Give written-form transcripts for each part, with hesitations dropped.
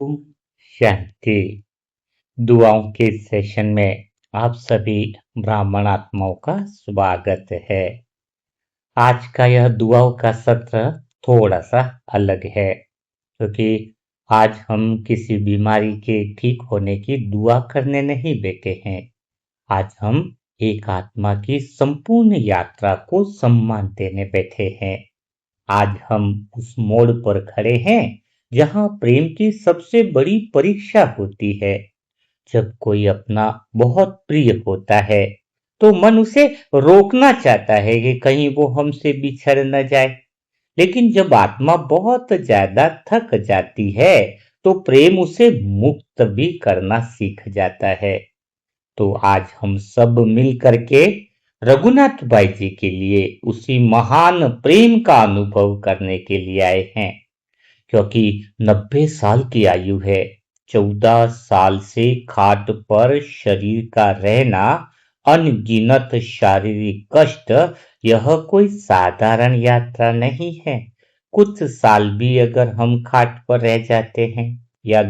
ओम शांति। दुआओं के सेशन में आप सभी ब्राह्मण आत्माओं का स्वागत है। आज का यह दुआओं का सत्र थोड़ा सा अलग है क्योंकि आज हम किसी बीमारी के ठीक होने की दुआ करने नहीं बैठे हैं। आज हम एक आत्मा की संपूर्ण यात्रा को सम्मान देने बैठे हैं। आज हम उस मोड़ पर खड़े हैं जहां प्रेम की सबसे बड़ी परीक्षा होती है। जब कोई अपना बहुत प्रिय होता है तो मन उसे रोकना चाहता है कि कहीं वो हमसे बिछड़ न जाए। लेकिन जब आत्मा बहुत ज्यादा थक जाती है तो प्रेम उसे मुक्त भी करना सीख जाता है। तो आज हम सब मिल करके रघुनाथ भाई जी के लिए उसी महान प्रेम का अनुभव करने के लिए आए हैं। क्योंकि 90 साल की आयु है, 14 साल से खाट पर शरीर का रहना, अनगिनत शारीरिक कष्ट, यह कोई साधारण यात्रा नहीं है। कुछ साल भी अगर हम खाट पर रह जाते हैं या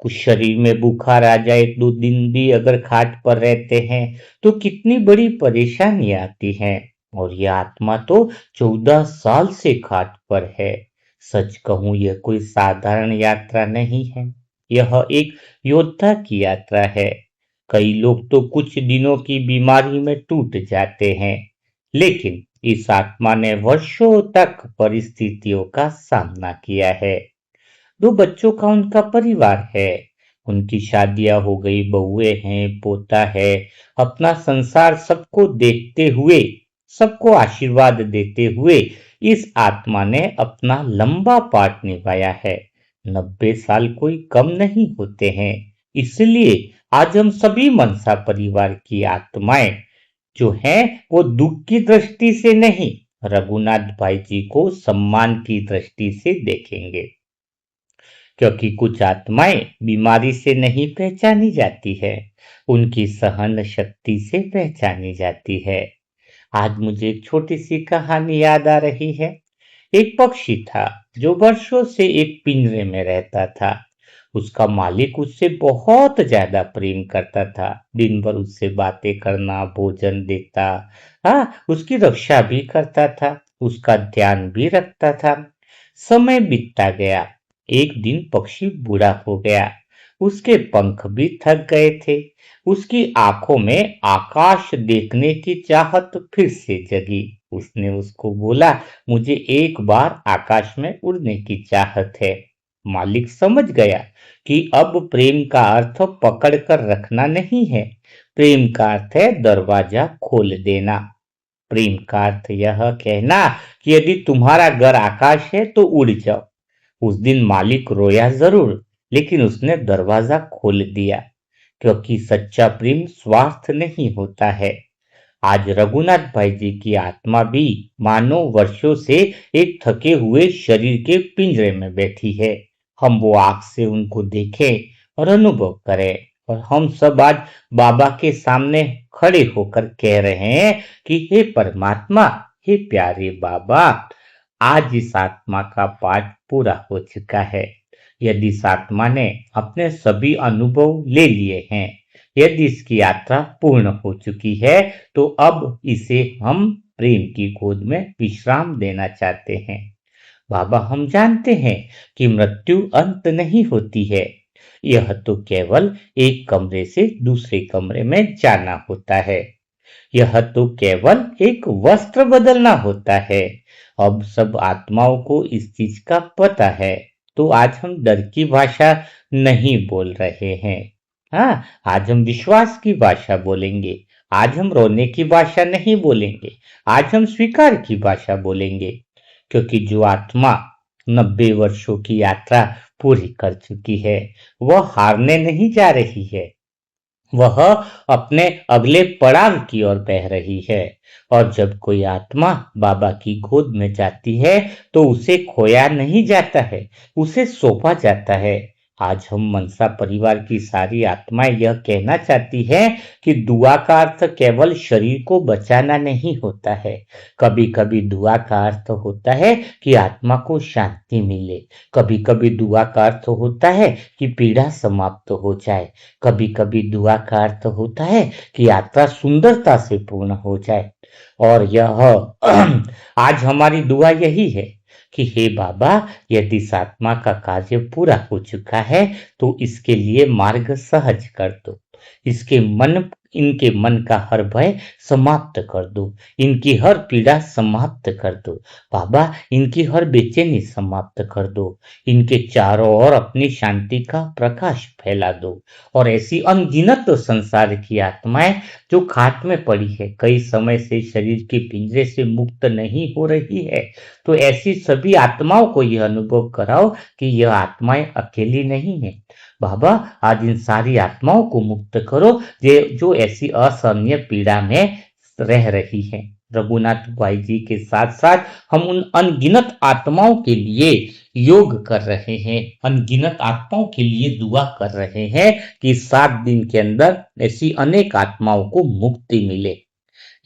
कुछ शरीर में बुखार आ जाए, 2 दिन भी अगर खाट पर रहते हैं तो कितनी बड़ी परेशानी आती है। और यह आत्मा तो 14 साल से खाट पर है। सच कहूं यह कोई साधारण यात्रा नहीं है, यह एक योद्धा की यात्रा है। कई लोग तो कुछ दिनों की बीमारी में टूट जाते हैं, लेकिन इस आत्मा ने वर्षों तक परिस्थितियों का सामना किया है। 2 बच्चों का उनका परिवार है, उनकी शादियां हो गई, बहुएं हैं, पोता है। अपना संसार सबको देखते हुए, सबको आशीर्वाद देते हुए इस आत्मा ने अपना लंबा पाठ निभाया है। 90 साल कोई कम नहीं होते हैं। इसलिए आज हम सभी मनसा परिवार की आत्माएं जो हैं वो दुख की दृष्टि से नहीं, रघुनाथ भाई जी को सम्मान की दृष्टि से देखेंगे। क्योंकि कुछ आत्माएं बीमारी से नहीं पहचानी जाती है, उनकी सहन शक्ति से पहचानी जाती है। आज मुझे एक छोटी सी कहानी याद आ रही है। एक पक्षी था जो वर्षों से एक पिंजरे में रहता था। उसका मालिक उससे बहुत ज्यादा प्रेम करता था, दिन भर उससे बातें करना, भोजन देता, उसकी रक्षा भी करता था, उसका ध्यान भी रखता था। समय बीतता गया। एक दिन पक्षी बूढ़ा हो गया, उसके पंख भी थक गए थे। उसकी आंखों में आकाश देखने की चाहत फिर से जगी। उसने उसको बोला, मुझे एक बार आकाश में उड़ने की चाहत है। मालिक समझ गया कि अब प्रेम का अर्थ पकड़ कर रखना नहीं है, प्रेम का अर्थ है दरवाजा खोल देना। प्रेम का अर्थ यह कहना कि यदि तुम्हारा घर आकाश है तो उड़ जाओ। उस दिन मालिक रोया जरूर, लेकिन उसने दरवाजा खोल दिया, क्योंकि सच्चा प्रेम स्वार्थ नहीं होता है। आज रघुनाथ भाई जी की आत्मा भी मानो वर्षों से एक थके हुए शरीर के पिंजरे में बैठी है। हम वो आंख से उनको देखें और अनुभव करें। और हम सब आज बाबा के सामने खड़े होकर कह रहे हैं कि हे परमात्मा, हे प्यारे बाबा, आज इस आत्मा का पाठ पूरा हो चुका है। यदि इस आत्मा ने अपने सभी अनुभव ले लिए हैं, यदि इसकी यात्रा पूर्ण हो चुकी है, तो अब इसे हम प्रेम की गोद में विश्राम देना चाहते हैं। बाबा, हम जानते हैं कि मृत्यु अंत नहीं होती है, यह तो केवल एक कमरे से दूसरे कमरे में जाना होता है। यह तो केवल एक वस्त्र बदलना होता है। अब सब आत्माओं को इस चीज का पता है, तो आज हम डर की भाषा नहीं बोल रहे हैं। हाँ, आज हम विश्वास की भाषा बोलेंगे। आज हम रोने की भाषा नहीं बोलेंगे, आज हम स्वीकार की भाषा बोलेंगे। क्योंकि जो आत्मा 90 वर्षों की यात्रा पूरी कर चुकी है, वह हारने नहीं जा रही है, वह अपने अगले पड़ाव की ओर बह रही है। और जब कोई आत्मा बाबा की गोद में जाती है तो उसे खोया नहीं जाता है, उसे सौंपा जाता है। आज हम मनसा परिवार की सारी आत्माएं यह कहना चाहती हैं कि दुआ का अर्थ केवल शरीर को बचाना नहीं होता है। कभी कभी दुआ का अर्थ होता है कि आत्मा को शांति मिले। कभी कभी दुआ का अर्थ होता है कि पीड़ा समाप्त हो जाए। कभी कभी दुआ का अर्थ होता है कि यात्रा सुंदरता से पूर्ण हो जाए। और यह आज हमारी दुआ यही है कि हे बाबा, यदि इस आत्मा का कार्य पूरा हो चुका है तो इसके लिए मार्ग सहज कर दो। इसके मन इनके मन का हर भय समाप्त कर दो। इनकी हर पीड़ा समाप्त कर दो। बाबा, इनकी हर बेचैनी समाप्त कर दो। इनके चारों ओर अपनी शांति का प्रकाश फैला दो। और ऐसी अनगिनत तो संसार की आत्माएं जो खाट में पड़ी है, कई समय से शरीर के पिंजरे से मुक्त नहीं हो रही है, तो ऐसी सभी आत्माओं को यह अनुभव कराओ कि यह आत्माएं अकेली नहीं है। बाबा, आज इन सारी आत्माओं को मुक्त करो जो ऐसी असहनीय पीड़ा में रह रही है। रघुनाथ भाई जी के साथ साथ हम उन अनगिनत आत्माओं के लिए योग कर रहे हैं, अनगिनत आत्माओं के लिए दुआ कर रहे हैं कि 7 दिन के अंदर ऐसी अनेक आत्माओं को मुक्ति मिले।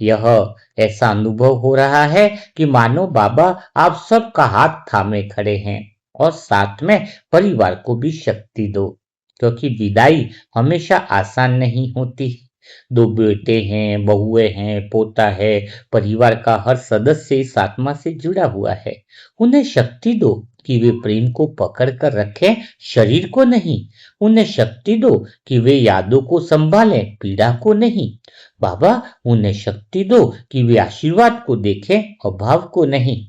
यह ऐसा अनुभव हो रहा है कि मानो बाबा आप सबका हाथ थामे खड़े हैं और साथ में परिवार को भी शक्ति दो, क्योंकि विदाई हमेशा आसान नहीं होती। 2 बेटे हैं, बहुएं हैं, पोता है, परिवार का हर सदस्य इस आत्मा से जुड़ा हुआ है। उन्हें शक्ति दो कि वे प्रेम को पकड़ कर रखें, शरीर को नहीं। उन्हें शक्ति दो कि वे यादों को संभालें, पीड़ा को नहीं। बाबा, उन्हें शक्ति दो कि वे आशीर्वाद को देखें, अभाव को नहीं।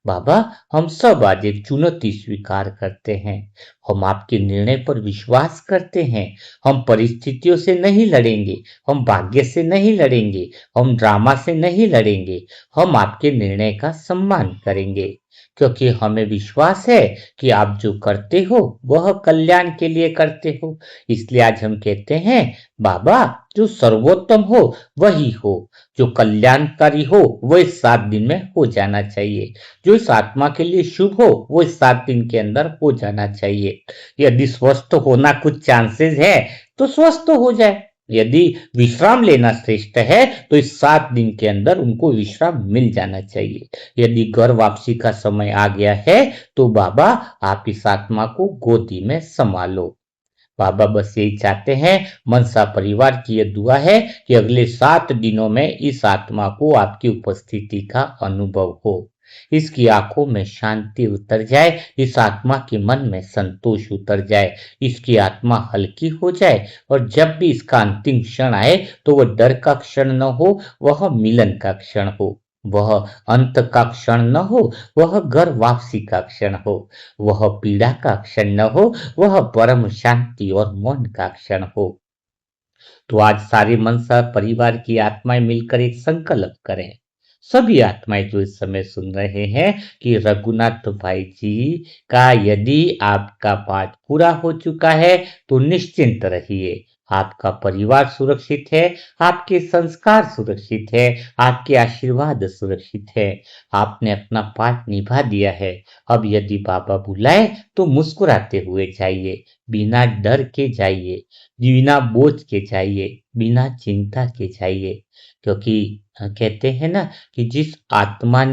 बाबा, हम सब आज एक चुनौती स्वीकार करते हैं। हम आपके निर्णय पर विश्वास करते हैं। हम परिस्थितियों से नहीं लड़ेंगे, हम भाग्य से नहीं लड़ेंगे, हम ड्रामा से नहीं लड़ेंगे। हम आपके निर्णय का सम्मान करेंगे, क्योंकि हमें विश्वास है कि आप जो करते हो वह कल्याण के लिए करते हो। इसलिए आज हम कहते हैं, बाबा, जो सर्वोत्तम हो वही हो, जो कल्याणकारी हो वो इस 7 दिन में हो जाना चाहिए। जो इस आत्मा के लिए शुभ हो वो इस 7 दिन के अंदर हो जाना चाहिए। यदि स्वस्थ होना कुछ चांसेस है तो स्वस्थ हो जाए। यदि विश्राम लेना श्रेष्ठ है तो इस 7 दिन के अंदर उनको विश्राम मिल जाना चाहिए। यदि घर वापसी का समय आ गया है तो बाबा आप इस आत्मा को गोदी में संभालो। बाबा बस यही चाहते हैं, मनसा परिवार की यह दुआ है कि अगले 7 दिनों में इस आत्मा को आपकी उपस्थिति का अनुभव हो। इसकी आंखों में शांति उतर जाए, इस आत्मा के मन में संतोष उतर जाए, इसकी आत्मा हल्की हो जाए। और जब भी इसका अंतिम क्षण आए तो वह डर का क्षण न हो, वह मिलन का क्षण हो। वह अंत का क्षण न हो, वह घर वापसी का क्षण हो। वह पीड़ा का क्षण न हो, वह परम शांति और मौन का क्षण हो। तो आज सारे मनसा परिवार की आत्माएं मिलकर एक संकल्प करें। सभी आत्माएं जो इस समय सुन रहे हैं कि रघुनाथ भाई जी का यदि आपका पाठ पूरा हो चुका है तो निश्चिंत रहिए। आपका परिवार सुरक्षित है, आपके संस्कार सुरक्षित है, आपके आशीर्वाद सुरक्षित है। आपने अपना पाठ निभा दिया है। अब यदि बाबा बुलाए तो मुस्कुराते हुए जाइए, बिना डर के जाइए, बिना बोझ के जाइए, बिना चिंता के जाइए। क्योंकि कहते हैं ना कि जिस आत्मा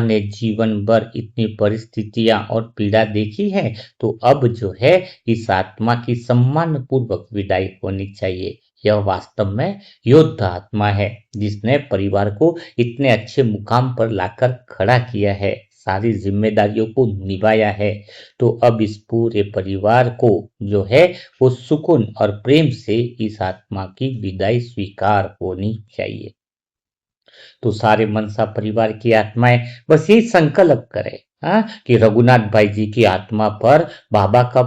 ने जीवन भर इतनी परिस्थितियां और पीड़ा देखी है, तो अब जो है इस आत्मा की सम्मान पूर्वक विदाई होनी चाहिए। यह वास्तव में योद्धा आत्मा है जिसने परिवार को इतने अच्छे मुकाम पर लाकर खड़ा किया है, सारी जिम्मेदारियों को निभाया है। तो अब इस पूरे परिवार को जो है वो सुकून और प्रेम से इस आत्मा की विदाई स्वीकार होनी चाहिए। तो सारे मनसा परिवार की आत्माएं बस यही संकल्प करें, कि रघुनाथ भाई जी की आत्मा पर बाबा का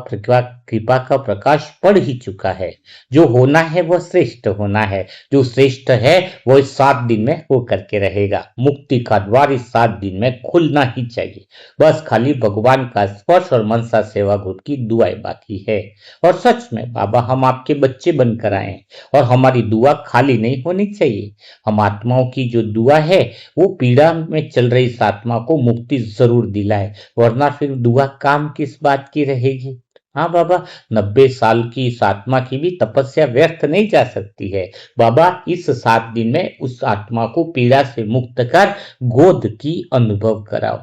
कृपा का प्रकाश पड़ ही चुका है। जो होना है वह श्रेष्ठ होना है, जो श्रेष्ठ है वो इस 7 दिन में हो करके रहेगा। मुक्ति का द्वार इस 7 दिन में खुलना ही चाहिए। बस खाली भगवान का स्पर्श और मनसा सेवा ग्रुप की दुआएं बाकी है। और सच में बाबा हम आपके बच्चे बनकर आए हैं और हमारी दुआ खाली नहीं होनी चाहिए। हम आत्माओं की जो दुआ है वो पीड़ा में चल रही इस आत्मा को मुक्ति जरूर दिलाए, वरना फिर दुआ काम किस बात की रहेगी। हाँ बाबा, 90 साल की इस आत्मा की भी तपस्या व्यर्थ नहीं जा सकती है। बाबा इस 7 दिन में उस आत्मा को पीड़ा से मुक्त कर गोद की अनुभव कराओ।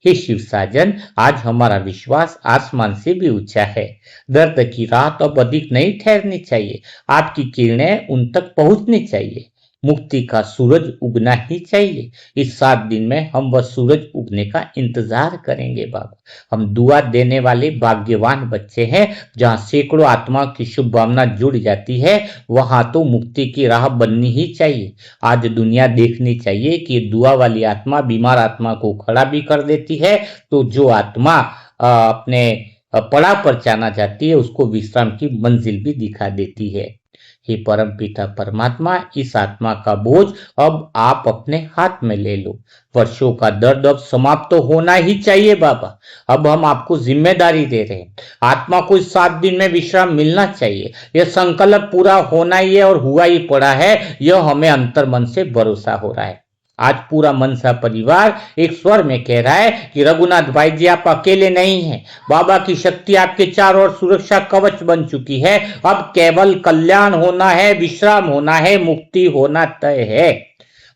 हे शिव साजन, आज हमारा विश्वास आसमान से भी ऊंचा है। दर्द की रात अब अधिक नहीं ठहरनी चाहिए, आपकी किरणें उन तक पहुंचनी चाहिए। मुक्ति का सूरज उगना ही चाहिए। इस 7 दिन में हम वह सूरज उगने का इंतजार करेंगे बाबा। हम दुआ देने वाले भाग्यवान बच्चे हैं। जहां सैकड़ों आत्मा की शुभ भावना जुड़ जाती है वहां तो मुक्ति की राह बननी ही चाहिए। आज दुनिया देखनी चाहिए कि दुआ वाली आत्मा बीमार आत्मा को खड़ा भी कर देती है, तो जो आत्मा अपने पड़ाव पर जाना चाहती है उसको विश्राम की मंजिल भी दिखा देती है। हे परम पिता परमात्मा, इस आत्मा का बोझ अब आप अपने हाथ में ले लो। वर्षों का दर्द अब समाप्त तो होना ही चाहिए बाबा। अब हम आपको जिम्मेदारी दे रहे हैं। आत्मा को इस 7 दिन में विश्राम मिलना चाहिए। यह संकल्प पूरा होना ही है और हुआ ही पड़ा है। यह हमें अंतर मन से भरोसा हो रहा है। आज पूरा मनसा परिवार एक स्वर में कह रहा है कि रघुनाथ भाई जी आप अकेले नहीं हैं। बाबा की शक्ति आपके चारों ओर सुरक्षा कवच बन चुकी है। अब केवल कल्याण होना है, विश्राम होना है, मुक्ति होना तय है।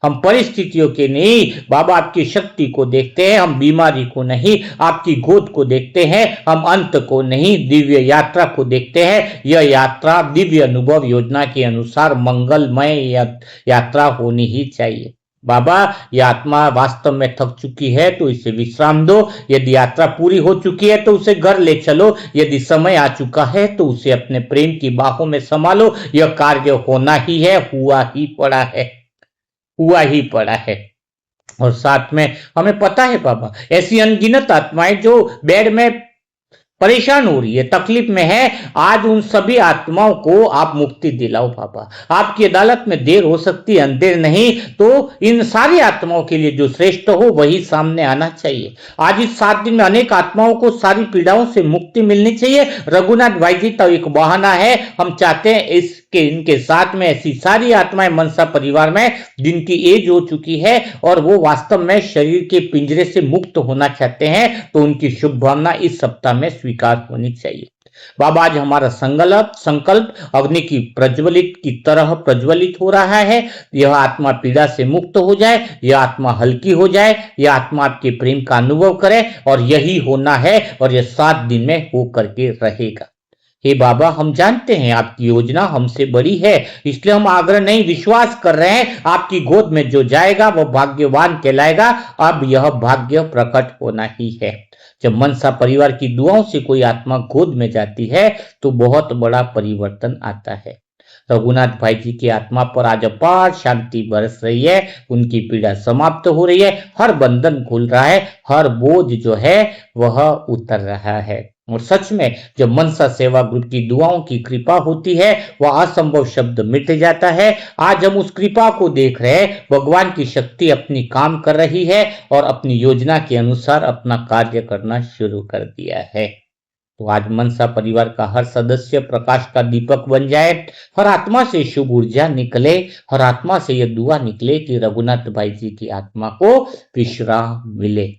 हम परिस्थितियों के नहीं बाबा आपकी शक्ति को देखते हैं। हम बीमारी को नहीं आपकी गोद को देखते हैं। हम अंत को नहीं दिव्य यात्रा को देखते हैं। यह यात्रा दिव्य अनुभव योजना के अनुसार मंगलमय यात्रा होनी ही चाहिए। बाबा यह आत्मा वास्तव में थक चुकी है तो इसे विश्राम दो। यदि यात्रा पूरी हो चुकी है तो उसे घर ले चलो। यदि समय आ चुका है तो उसे अपने प्रेम की बाहों में संभालो। यह कार्य होना ही है, हुआ ही पड़ा है, हुआ ही पड़ा है। और साथ में हमें पता है बाबा ऐसी अनगिनत आत्माएं जो बेड में परेशान हो रही है, तकलीफ में है, आज उन सभी आत्माओं को आप मुक्ति दिलाओ बाबा। आपकी अदालत में देर हो सकती है, अंधेर नहीं। तो इन सारी आत्माओं के लिए जो श्रेष्ठ हो वही सामने आना चाहिए। आज इस 7 दिन में अनेक आत्माओं को सारी पीड़ाओं से मुक्ति मिलनी चाहिए। रघुनाथ भाई जी तो एक बहाना है। हम चाहते हैं इनके साथ में ऐसी सारी आत्माएं मनसा परिवार में जिनकी एज हो चुकी है और वो वास्तव में शरीर के पिंजरे से मुक्त होना चाहते हैं, तो उनकी शुभ भावना इस सप्ताह में स्वीकार होनी चाहिए। बाबा आज हमारा संकल्प अग्नि की प्रज्वलित की तरह प्रज्वलित हो रहा है। यह आत्मा पीड़ा से मुक्त हो जाए, यह आत्मा हल्की हो जाए, यह आत्मा आपके प्रेम का अनुभव करे और यही होना है और यह 7 दिन में हो करके रहेगा। हे बाबा हम जानते हैं आपकी योजना हमसे बड़ी है, इसलिए हम आग्रह नहीं विश्वास कर रहे हैं। आपकी गोद में जो जाएगा वह भाग्यवान कहलाएगा। अब यह भाग्य प्रकट होना ही है। जब मनसा परिवार की दुआओं से कोई आत्मा गोद में जाती है तो बहुत बड़ा परिवर्तन आता है। रघुनाथ भाई जी की आत्मा पर आज अपार शांति बरस रही है। उनकी पीड़ा समाप्त हो रही है, हर बंधन खुल रहा है, हर बोझ जो है वह उतर रहा है। और सच में जब मनसा सेवा ग्रुप की दुआओं की कृपा होती है वह असंभव शब्द मिट जाता है। आज हम उस कृपा को देख रहे हैं। भगवान की शक्ति अपनी काम कर रही है और अपनी योजना के अनुसार अपना कार्य करना शुरू कर दिया है। तो आज मनसा परिवार का हर सदस्य प्रकाश का दीपक बन जाए। हर आत्मा से शुभ ऊर्जा निकले, हर आत्मा से यह दुआ निकले कि रघुनाथ भाई जी की आत्मा को विश्राम मिले।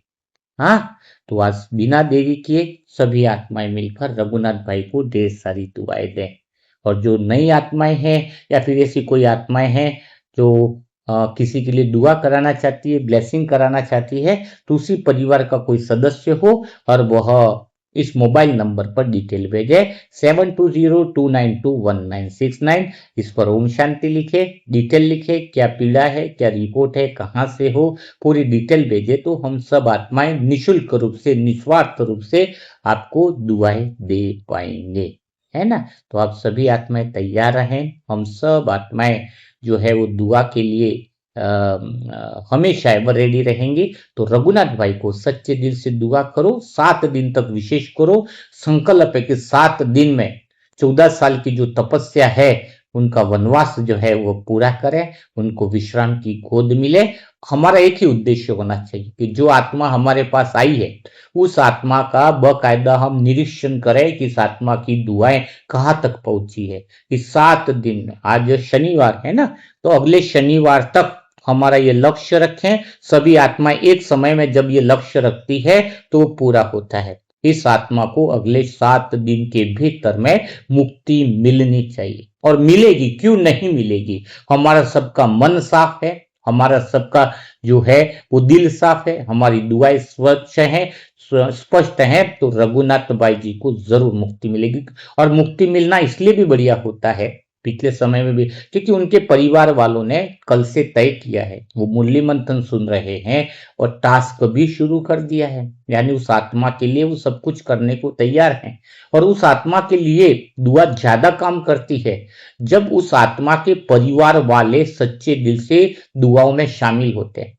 हाँ, तो आज बिना देरी किए सभी आत्माएं मिलकर रघुनाथ भाई को ढेर सारी दुआएं दें। और जो नई आत्माएं हैं या फिर ऐसी कोई आत्माएं हैं जो किसी के लिए दुआ कराना चाहती है, ब्लेसिंग कराना चाहती है, तो उसी परिवार का कोई सदस्य हो और वह इस मोबाइल नंबर पर डिटेल भेजे 7202921969। इस पर ओम शांति लिखे, डिटेल लिखे, क्या पीड़ा है, क्या रिपोर्ट है, कहां से हो, पूरी डिटेल भेजे तो हम सब आत्माएं निशुल्क रूप से निस्वार्थ रूप से आपको दुआएं दे पाएंगे, है ना। तो आप सभी आत्माएं तैयार रहें। हम सब आत्माएं जो है वो दुआ के लिए हमेशा एवर रेडी रहेंगे। तो रघुनाथ भाई को सच्चे दिल से दुआ करो, 7 दिन तक विशेष करो। संकल्प है कि 7 दिन में 14 साल की जो तपस्या है, उनका वनवास जो है वो पूरा करें, उनको विश्राम की गोद मिले। हमारा एक ही उद्देश्य होना चाहिए कि जो आत्मा हमारे पास आई है, उस आत्मा का बकायदा हम निरीक्षण करें कि इस आत्मा की दुआएं कहाँ तक पहुंची है। इस 7 दिन, आज शनिवार है ना, तो अगले शनिवार तक हमारा ये लक्ष्य रखें। सभी आत्माएं एक समय में जब ये लक्ष्य रखती है तो वो पूरा होता है। इस आत्मा को अगले 7 दिन के भीतर में मुक्ति मिलनी चाहिए, और मिलेगी, क्यों नहीं मिलेगी। हमारा सबका मन साफ है, हमारा सबका जो है वो दिल साफ है, हमारी दुआएं स्वच्छ हैं, स्पष्ट हैं, तो रघुनाथ बाई जी को जरूर मुक्ति मिलेगी। और मुक्ति मिलना इसलिए भी बढ़िया होता है पिछले समय में भी, क्योंकि उनके परिवार वालों ने कल से तय किया है, वो मुरली मंथन सुन रहे हैं और टास्क भी शुरू कर दिया है। यानी उस आत्मा के लिए वो सब कुछ करने को तैयार हैं। और उस आत्मा के लिए दुआ ज्यादा काम करती है जब उस आत्मा के परिवार वाले सच्चे दिल से दुआओं में शामिल होते हैं।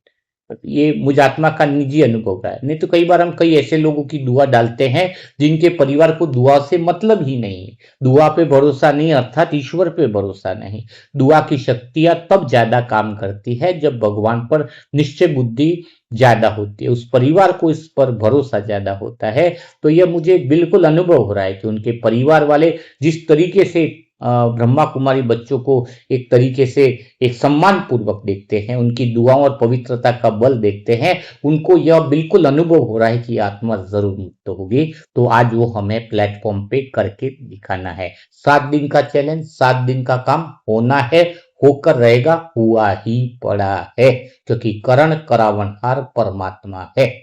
ये मुझ आत्मा का निजी अनुभव रहा है। नहीं तो कई बार हम कई ऐसे लोगों की दुआ डालते हैं जिनके परिवार को दुआ से मतलब ही नहीं है। दुआ पे भरोसा नहीं, अर्थात ईश्वर पे भरोसा नहीं। दुआ की शक्तियां तब ज्यादा काम करती है जब भगवान पर निश्चय बुद्धि ज्यादा होती है, उस परिवार को इस पर भरोसा ज्यादा होता है। तो यह मुझे बिल्कुल अनुभव हो रहा है कि उनके परिवार वाले जिस तरीके से ब्रह्मा कुमारी बच्चों को एक तरीके से एक सम्मान पूर्वक देखते हैं, उनकी दुआओं और पवित्रता का बल देखते हैं, उनको यह बिल्कुल अनुभव हो रहा है कि आत्मा जरूर मुक्त होगी। तो आज वो हमें प्लेटफॉर्म पे करके दिखाना है। 7 दिन का चैलेंज, 7 दिन का काम होना है, होकर रहेगा, हुआ ही पड़ा है, क्योंकि करण करावनहार परमात्मा है।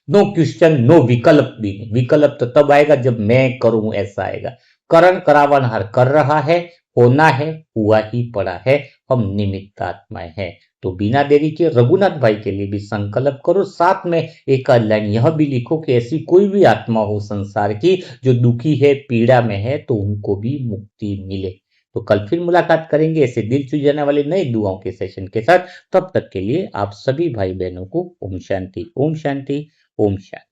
नो क्वेश्चन, नो विकल्प भी नहीं। विकल्प तो तब आएगा जब मैं करूं, ऐसा आएगा। करण करावनहार कर रहा है, होना है, हुआ ही पड़ा है। हम निमित्त आत्माएं हैं। तो बिना देरी के रघुनाथ भाई के लिए भी संकल्प करो, साथ में एक लाइन यह भी लिखो कि ऐसी कोई भी आत्मा हो संसार की जो दुखी है, पीड़ा में है, तो उनको भी मुक्ति मिले। तो कल फिर मुलाकात करेंगे ऐसे दिल छू जाने वाले नए दुआओं के सेशन के साथ। तब तक के लिए आप सभी भाई बहनों को ओम शांति, ओम शांति, ओम शांति।